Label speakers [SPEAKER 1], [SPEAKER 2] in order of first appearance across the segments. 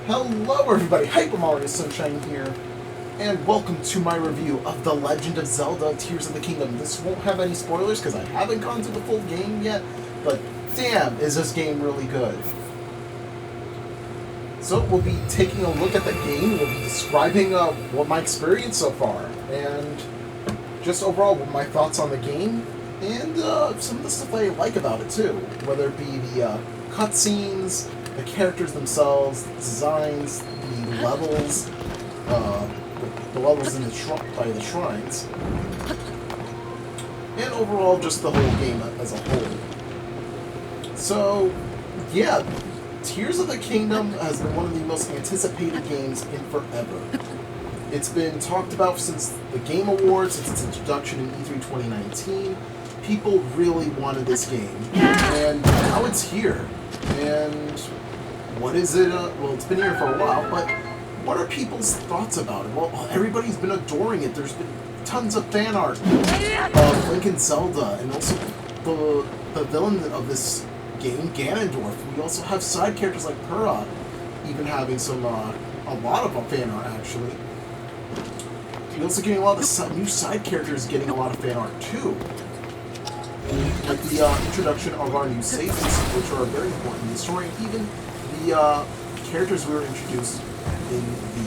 [SPEAKER 1] Hello everybody, Hypermariosunshine here, and welcome to my review of The Legend of Zelda Tears of the Kingdom. This won't have any spoilers because I haven't gone to the full game yet, but damn, is this game really good. So we'll be taking a look at the game, we'll be describing what my experience so far, and just overall what my thoughts on the game, and some of the stuff I like about it too, whether it be the cutscenes, the characters themselves, the designs, the levels in by the shrines, and overall just the whole game as a whole. So, yeah, Tears of the Kingdom has been one of the most anticipated games in forever. It's been talked about since the Game Awards, since its introduction in E3 2019. People really wanted this game, and now it's here. And what is it? Well, it's been here for a while, but what are people's thoughts about it? Well, everybody's been adoring it. There's been tons of fan art of Link and Zelda, and also the villain of this game, Ganondorf. We also have side characters like Purah, even having some a lot of fan art actually. We're also getting a lot of new side characters getting a lot of fan art too. Like the introduction of our new saviors, which are very important in the story, and even the characters we were introduced in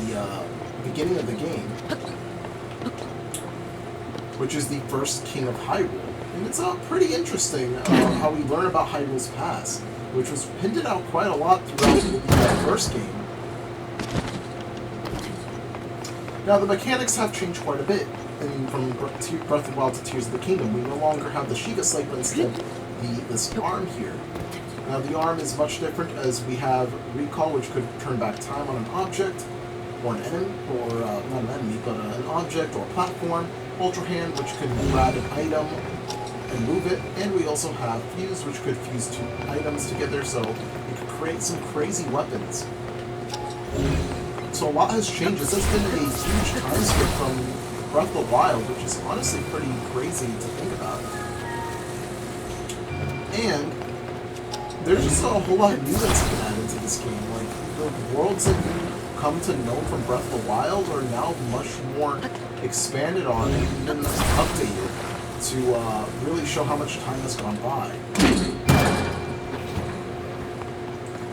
[SPEAKER 1] the beginning of the game, which is the first king of Hyrule. And it's pretty interesting how we learn about Hyrule's past, which was hinted out quite a lot throughout the first game. Now, the mechanics have changed quite a bit. From Breath of the Wild to Tears of the Kingdom, we no longer have the Sheikah Slate, but instead this arm here. Now, the arm is much different, as we have Recall, which could turn back time on an object, or an enemy, or not an enemy, but an object or a platform. Ultra Hand, which could grab an item and move it, and we also have Fuse, which could fuse two items together, so we could create some crazy weapons. So a lot has changed. This has been a huge time skip from Breath of the Wild, which is honestly pretty crazy to think about. And there's just a whole lot of new that's been added to this game. Like, the worlds that you come to know from Breath of the Wild are now much more expanded on and even updated to really show how much time has gone by.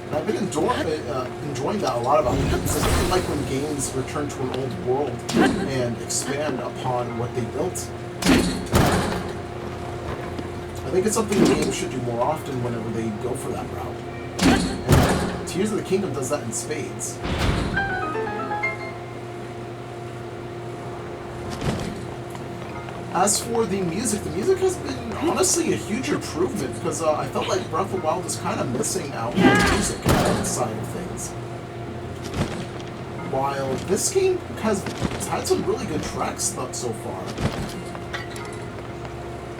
[SPEAKER 1] And I've been enjoying that a lot about games. I really like when games return to an old world and expand upon what they built. I think it's something games should do more often whenever they go for that route. And Tears of the Kingdom does that in spades. As for the music has been honestly a huge improvement, because I felt like Breath of the Wild is kind of missing out on the music side of things. While this game has had some really good tracks so far.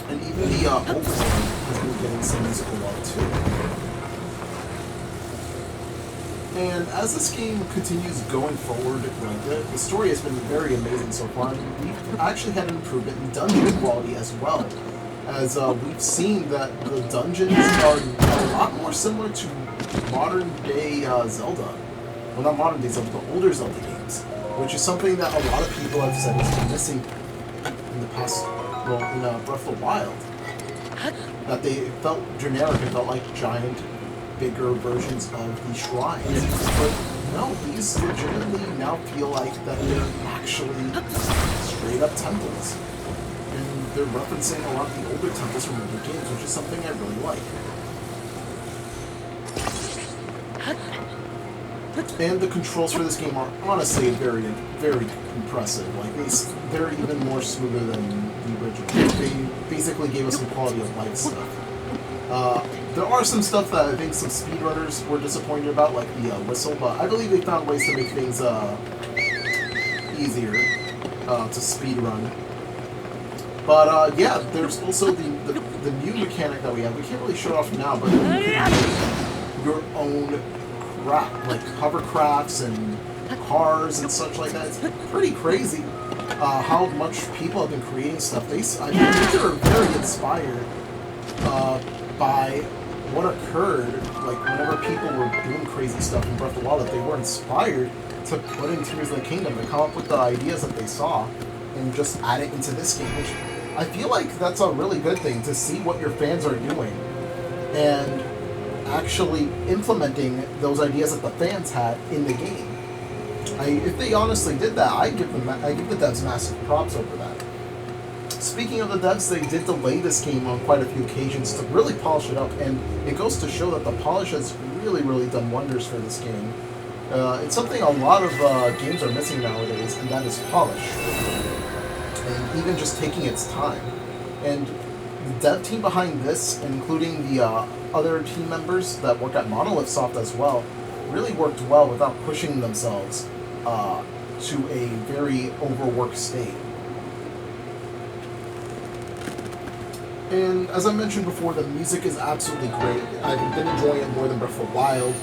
[SPEAKER 1] And even the open world has been getting some musical love too. And as this game continues going forward, the story has been very amazing so far. We've actually had an improvement in dungeon quality as well, as we've seen that the dungeons are a lot more similar to modern-day Zelda. Well, not modern-day Zelda, but older Zelda games, which is something that a lot of people have said has been missing in the past, well, in Breath of the Wild. That they felt generic and felt like giant, bigger versions of the shrines. But no, these legitimately now feel like that they're actually straight up temples. And they're referencing a lot of the older temples from older games, which is something I really like. And the controls for this game are honestly very, very impressive. Like, they're even more smoother than the original. They basically gave us some quality of life stuff. There are some stuff that I think some speedrunners were disappointed about, like the whistle, but I believe they found ways to make things easier to speedrun. But yeah, there's also the new mechanic that we have. We can't really show it off now, but you can make your own craft, like hovercrafts and cars and such like that. It's pretty crazy how much people have been creating stuff. I think they're very inspired by what occurred, like whenever people were doing crazy stuff in Breath of the Wild, that they were inspired to put in Tears of the Kingdom, to come up with the ideas that they saw and just add it into this game, which I feel like that's a really good thing, to see what your fans are doing and actually implementing those ideas that the fans had in the game. If they honestly did that, I give the devs massive props over that. Speaking of the devs, they did delay this game on quite a few occasions to really polish it up, and it goes to show that the polish has really, really done wonders for this game. It's something a lot of games are missing nowadays, and that is polish. And even just taking its time. And the dev team behind this, including the other team members that work at Monolith Soft as well, really worked well without pushing themselves to a very overworked state. And as I mentioned before, the music is absolutely great. I've been enjoying it more than Breath of the Wild.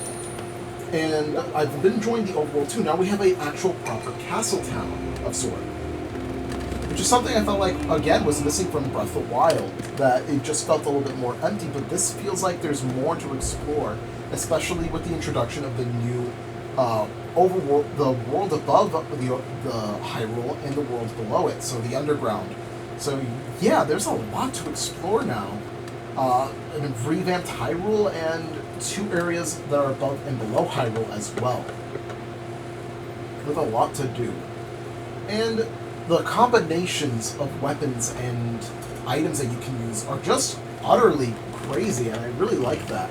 [SPEAKER 1] And I've been enjoying the overworld too. Now we have an actual proper castle town of sort. Which is something I felt like, again, was missing from Breath of the Wild. That it just felt a little bit more empty, but this feels like there's more to explore, especially with the introduction of the new overworld, the world above the Hyrule and the world below it, so the underground. So yeah, there's a lot to explore now. An revamped Hyrule and 2 areas that are above and below Hyrule as well. With a lot to do. And the combinations of weapons and items that you can use are just utterly crazy, and I really like that.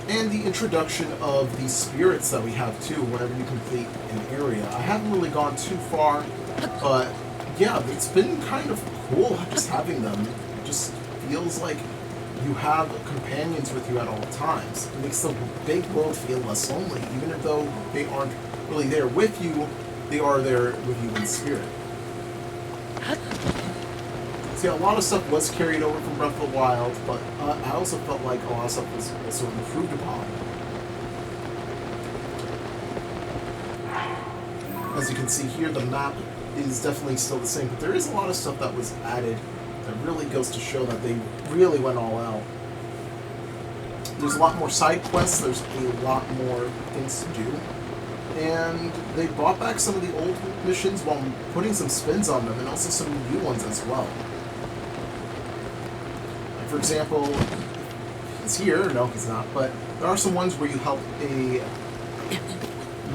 [SPEAKER 1] And the introduction of the spirits that we have too whenever you complete an area. I haven't really gone too far, but yeah, it's been kind of cool just having them. It just feels like you have companions with you at all times. It makes the big world feel less lonely, even though they aren't really there with you, they are there with you in spirit. See, a lot of stuff was carried over from Breath of the Wild, but I also felt like a lot of stuff was also improved upon. As you can see here, the map is definitely still the same, but there is a lot of stuff that was added that really goes to show that they really went all out. There's a lot more side quests, there's a lot more things to do, and they brought back some of the old missions while putting some spins on them, and also some new ones as well. Like for example, he's here, no he's not, but there are some ones where you help a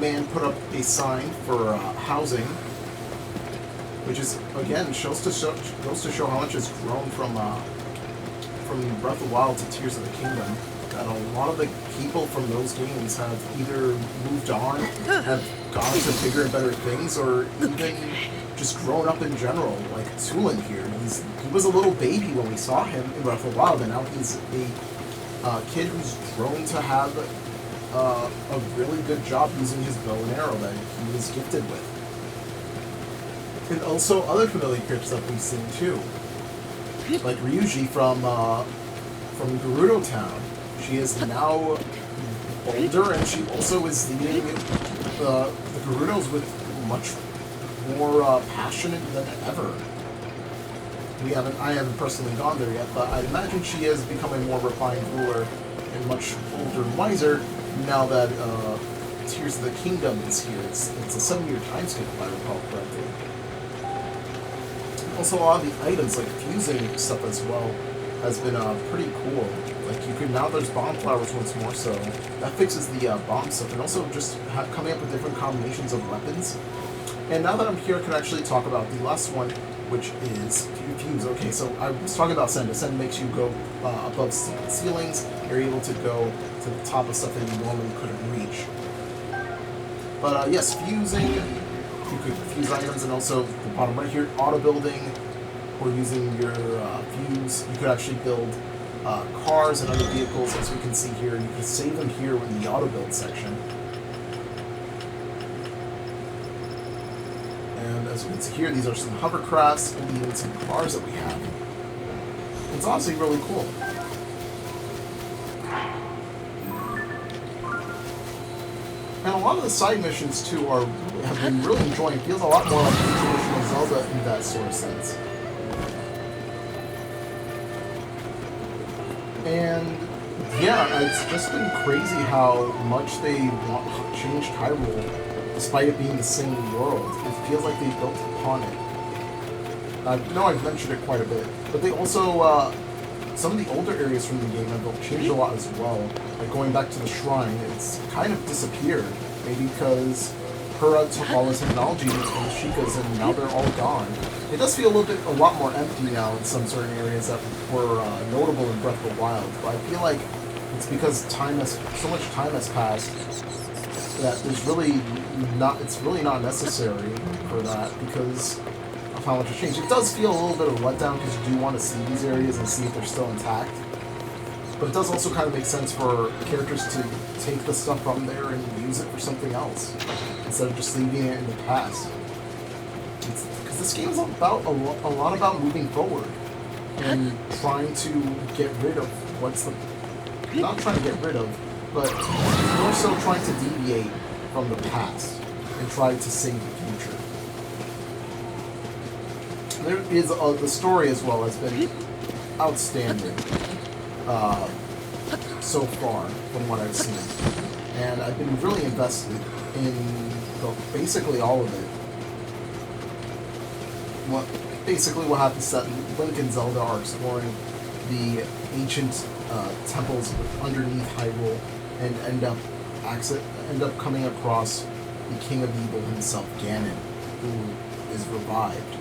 [SPEAKER 1] man put up a sign for housing, which is, again, goes to show how much has grown from Breath of the Wild to Tears of the Kingdom. That a lot of the people from those games have either moved on, have gone to bigger and better things, or even just grown up in general. Like Tulin here, he was a little baby when we saw him in Breath of the Wild, and now he's a kid who's grown to have a really good job using his bow and arrow that he was gifted with. And also other familiar characters that we've seen too, like Ryuji from Gerudo Town. She is now older, and she also is leading the Gerudos with much more passionate than ever. I haven't personally gone there yet, but I imagine she has become a more refined ruler and much older and wiser now that Tears of the Kingdom is here. It's a 7-year time skip, if I recall correctly. Also, a lot of the items, like fusing stuff as well, has been pretty cool. Like, you can, now there's bomb flowers once more, so that fixes the bomb stuff, and also just coming up with different combinations of weapons. And now that I'm here, I can actually talk about the last one, which is fuse. Okay, so I was talking about Send. Ascend makes you go above ceilings. You're able to go to the top of stuff that you normally couldn't reach. But yes, fusing, you could fuse items, and also the bottom right here, auto building, or using your fuse, you could actually build cars and other vehicles, as we can see here. You can save them here in the auto build section. And as you can see here, these are some hovercrafts and even some cars that we have. It's honestly really cool. And a lot of the side missions too have been really enjoying. It feels a lot more like traditional Zelda in that sort of sense. And yeah, it's just been crazy how much they changed Hyrule, despite it being the same world. It feels like they built upon it. I know I've mentioned it quite a bit, but they also, some of the older areas from the game have changed a lot as well. Like going back to the shrine, it's kind of disappeared. Maybe because Hura took all the technology from the Sheikahs and now they're all gone. It does feel a lot more empty now in some certain areas that were notable in Breath of the Wild, but I feel like it's because so much time has passed that it's really not necessary for that because of how much has changed. It does feel a little bit of a letdown because you do want to see these areas and see if they're still intact. But it does also kind of make sense for characters to take the stuff from there and use it for something else instead of just leaving it in the past. Because this game is about a lot about moving forward and trying to get rid of not trying to get rid of, but more so trying to deviate from the past and try to save the future. There is the story as well has been outstanding so far from what I've seen, and I've been really invested in basically all of it. What happens that Link and Zelda are exploring the ancient temples underneath Hyrule and end up coming across the King of Evil himself, Ganon, who is revived.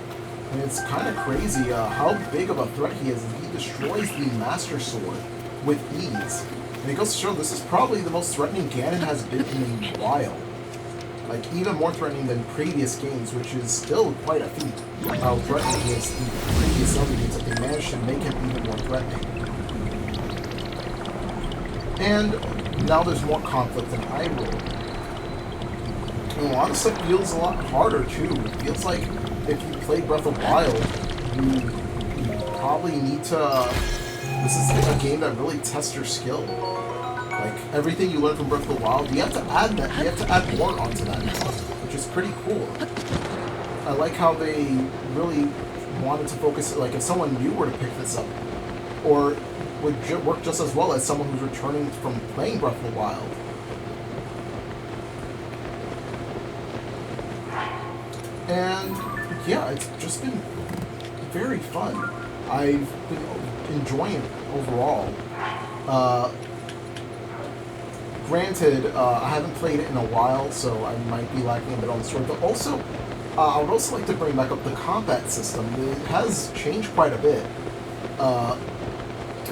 [SPEAKER 1] And it's kind of crazy how big of a threat he is. He destroys the Master Sword with ease. And it goes to show this is probably the most threatening Ganon has been in a while. Like, even more threatening than previous games, which is still quite a feat. How threatening he is in previous Zelda games, that they managed to make him even more threatening. And now there's more conflict in Hyrule. And a lot of stuff feels a lot harder, too. It feels like if you play Breath of the Wild, you probably need to... This is a game that really tests your skill. Like, everything you learn from Breath of the Wild, you have to add that. You have to add more onto that now, which is pretty cool. I like how they really wanted to focus, like, if someone new were to pick this up, or would work just as well as someone who's returning from playing Breath of the Wild. And, yeah, it's just been very fun. I've been enjoying it overall. Granted, I haven't played it in a while, so I might be lacking a bit on the story, but also, I would also like to bring back up the combat system. It has changed quite a bit.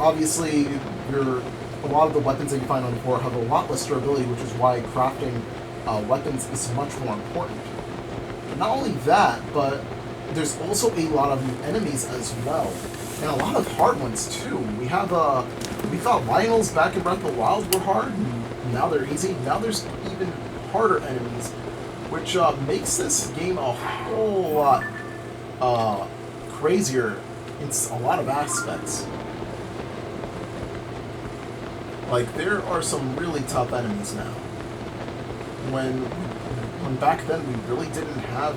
[SPEAKER 1] Obviously, a lot of the weapons that you find on the floor have a lot less durability, which is why crafting weapons is much more important. But not only that, but there's also a lot of new enemies as well, and a lot of hard ones too. We thought Lionels back in Breath of the Wild were hard, and now they're easy. Now there's even harder enemies, which makes this game a whole lot crazier in a lot of aspects. Like, there are some really tough enemies now. When back then we really didn't have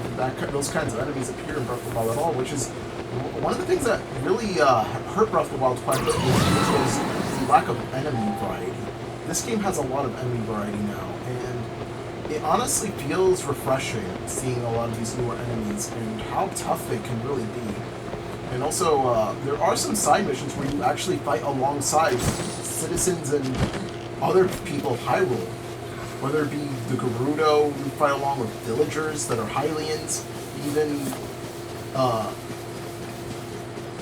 [SPEAKER 1] those kinds of enemies appear in Breath of the Wild at all, which is one of the things that really hurt Breath of the Wild quite a bit, which was the lack of enemy variety. This game has a lot of enemy variety now, and it honestly feels refreshing seeing a lot of these newer enemies and how tough they can really be. And also, there are some side missions where you actually fight alongside citizens and other people of Hyrule. Whether it be the Gerudo, you fight along with villagers that are Hylians, even,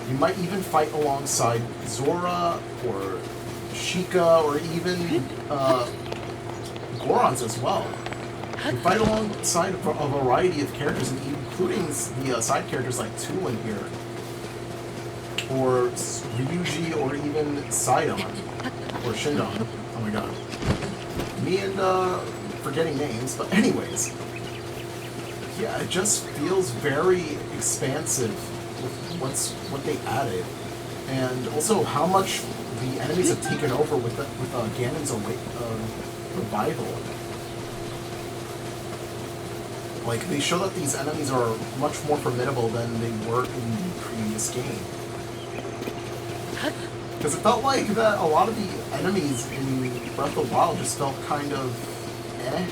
[SPEAKER 1] you might even fight alongside Zora, or Sheikah, or even, Gorons as well. You fight alongside a variety of characters, including the side characters like Tulin here, or Ryuji, or even Sidon, or Shindon. Oh my god. Me and, forgetting names, but anyways. Yeah, it just feels very expansive with what they added. And also how much the enemies have taken over with Ganon's revival. Like, they show that these enemies are much more formidable than they were in the previous game. Because it felt like that a lot of the enemies in Breath of the Wild just felt kind of eh.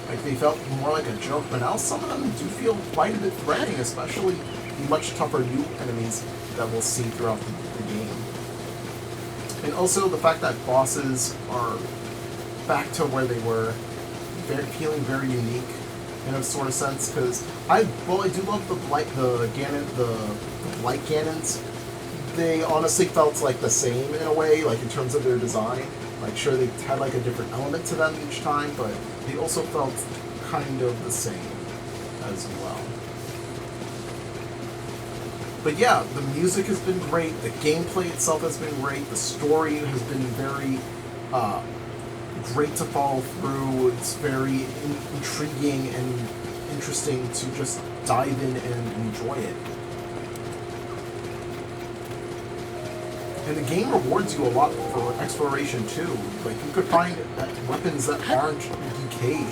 [SPEAKER 1] Like they felt more like a joke, but now some of them do feel quite a bit threatening, especially the much tougher new enemies that we'll see throughout the game. And also the fact that bosses are back to where they were, feeling very unique in a sort of sense. Because I do love the blight Ganons. They honestly felt like the same in a way, like in terms of their design. Like sure they had like a different element to them each time, but they also felt kind of the same as well. But yeah, the music has been great, the gameplay itself has been great, the story has been very great to follow through. It's very intriguing and interesting to just dive in and enjoy it. And the game rewards you a lot for exploration too. Like you could find weapons that aren't decayed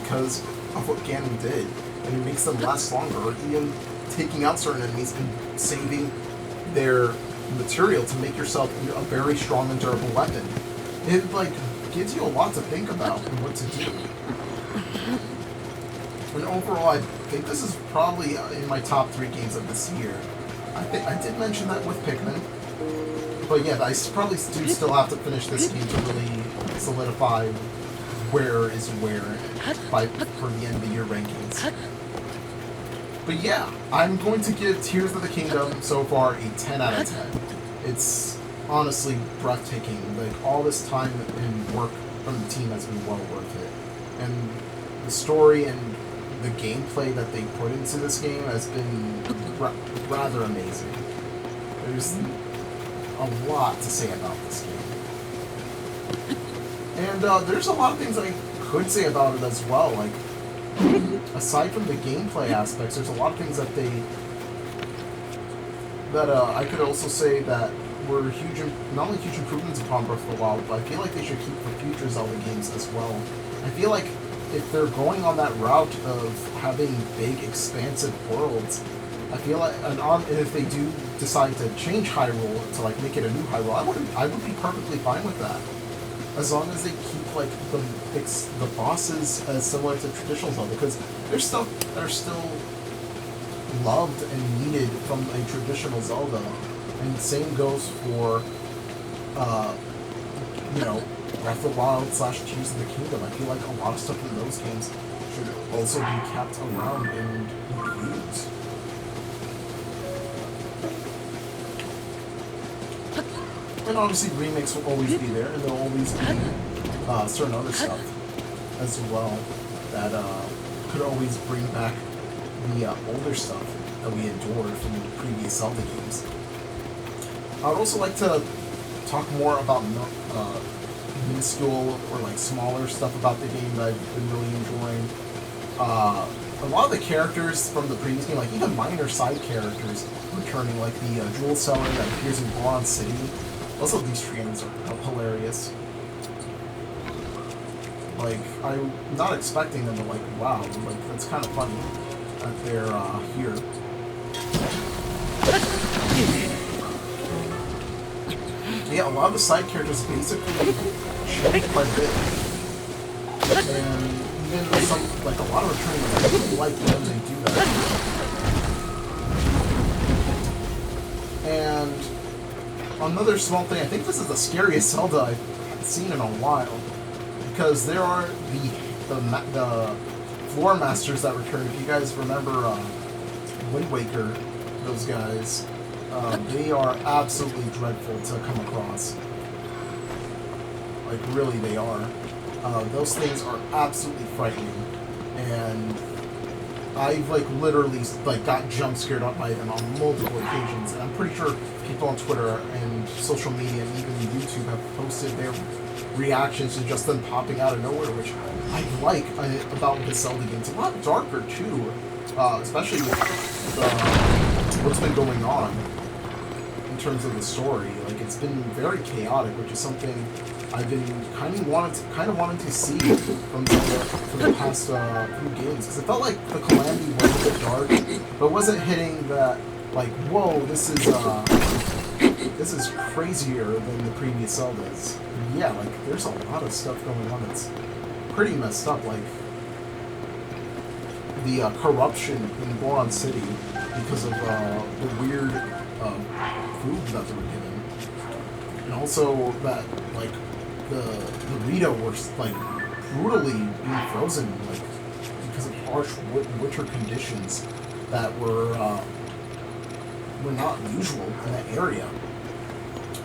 [SPEAKER 1] because of what Ganon did, and it makes them last longer, or even taking out certain enemies and saving their material to make yourself a very strong and durable weapon. It like gives you a lot to think about and what to do. And overall, I think this is probably in my top 3 games of this year. I did mention that with Pikmin. But yeah, I probably do still have to finish this game to really solidify where is where for the end of the year rankings. But yeah, I'm going to give Tears of the Kingdom so far a 10 out of 10. It's honestly breathtaking. Like all this time and work from the team has been well worth it. And the story and the gameplay that they put into this game has been rather amazing. There's a lot to say about this game. And there's a lot of things I could say about it as well. Like, aside from the gameplay aspects, there's a lot of things that I could also say that were not only huge improvements upon Breath of the Wild, but I feel like they should keep for future Zelda games as well. I feel like if they're going on that route of having big, expansive worlds, I feel like, and if they do decide to change Hyrule to like make it a new Hyrule, I would be perfectly fine with that, as long as they keep like the bosses as similar to traditional Zelda, because there's stuff that are still loved and needed from a traditional Zelda, and the same goes for Breath of the Wild / Tears of the Kingdom. I feel like a lot of stuff in those games should also be kept around and used. And obviously remakes will always be there, and there'll always be certain other stuff as well that could always bring back the older stuff that we adored from the previous Zelda games. I would also like to talk more about minuscule or like smaller stuff about the game that I've been really enjoying. A lot of the characters from the previous game, like even minor side characters returning, like the jewel seller that appears in Bronze City. Also, these trains are hilarious. Like, I'm not expecting them to, like, wow, like, that's kind of funny that they're, here. Yeah, a lot of the side characters basically change quite a bit. And even some, like, a lot of returning ones, I really like when they do that. And another small thing, I think this is the scariest Zelda I've seen in a while, because there are the floor masters that return. If you guys remember Wind Waker, those guys, they are absolutely dreadful to come across. Like, really, they are. Those things are absolutely frightening, and I've like literally like got jump scared up by them on multiple occasions, and I'm pretty sure people on Twitter and social media and even YouTube have posted their reactions to just them popping out of nowhere, which I like about the Zelda games. It's a lot darker too, especially with what's been going on in terms of the story. Like, it's been very chaotic, which is something I've been kind of wanting to see from the past few games, because it felt like the Calamity was a bit dark, but wasn't hitting that like, whoa, this this is crazier than the previous Zeldas. Yeah, like, there's a lot of stuff going on that's pretty messed up, like the corruption in Goron City because of the weird food that they were given. And also that, like, the Rito were, like, brutally being frozen, like, because of harsh winter conditions that were not usual in that area.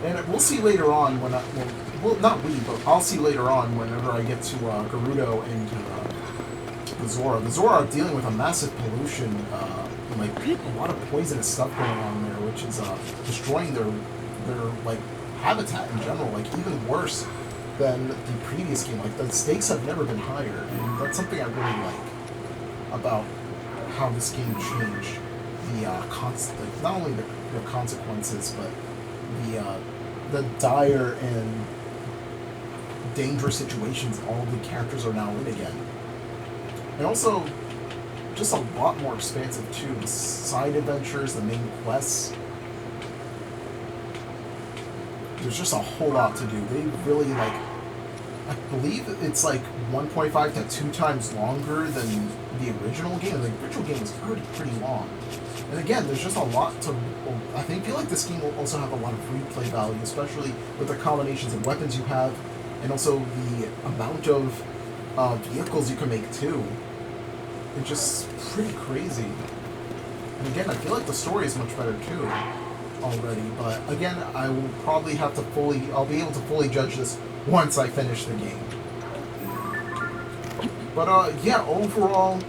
[SPEAKER 1] And we'll see later on when well, not we, but I'll see later on whenever I get to Gerudo and the Zora. The Zora are dealing with a massive pollution, and, like, a lot of poisonous stuff going on there, which is destroying their like habitat in general, like even worse than the previous game. Like, the stakes have never been higher, and that's something I really like about how this game changed the like, not only the consequences, but the dire and dangerous situations all the characters are now in again. And also, just a lot more expansive too. The side adventures, the main quests. There's just a whole lot to do. They really, like, I believe it's like 1.5 to 2 times longer than the original game. And the original game was already pretty long. And again, there's just a lot to... I feel like this game will also have a lot of replay value, especially with the combinations of weapons you have, and also the amount of vehicles you can make too. It's just pretty crazy. And again, I feel like the story is much better too already. But again, I will probably have to I'll be able to fully judge this once I finish the game. But yeah, overall,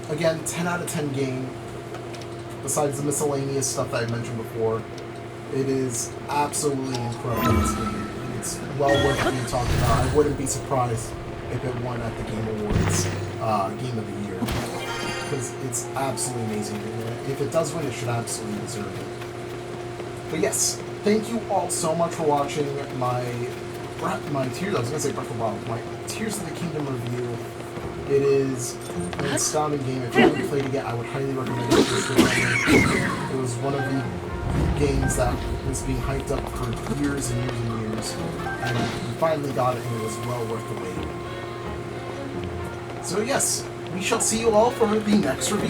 [SPEAKER 1] again, 10 out of 10 game. Besides the miscellaneous stuff that I mentioned before, it is absolutely incredible, this game. It's well worth being talked about. I wouldn't be surprised if it won at the Game Awards Game of the Year, because it's absolutely amazing. And if it does win, it should absolutely deserve it. But yes, thank you all so much for watching my Tears, I was going to say Breath of the Wild, my Tears of the Kingdom review. It is an astounding game. If you haven't played it yet, I would highly recommend it. It was one of the games that was being hyped up for years and years and years, and we finally got it, and it was well worth the wait. So yes, we shall see you all for the next review.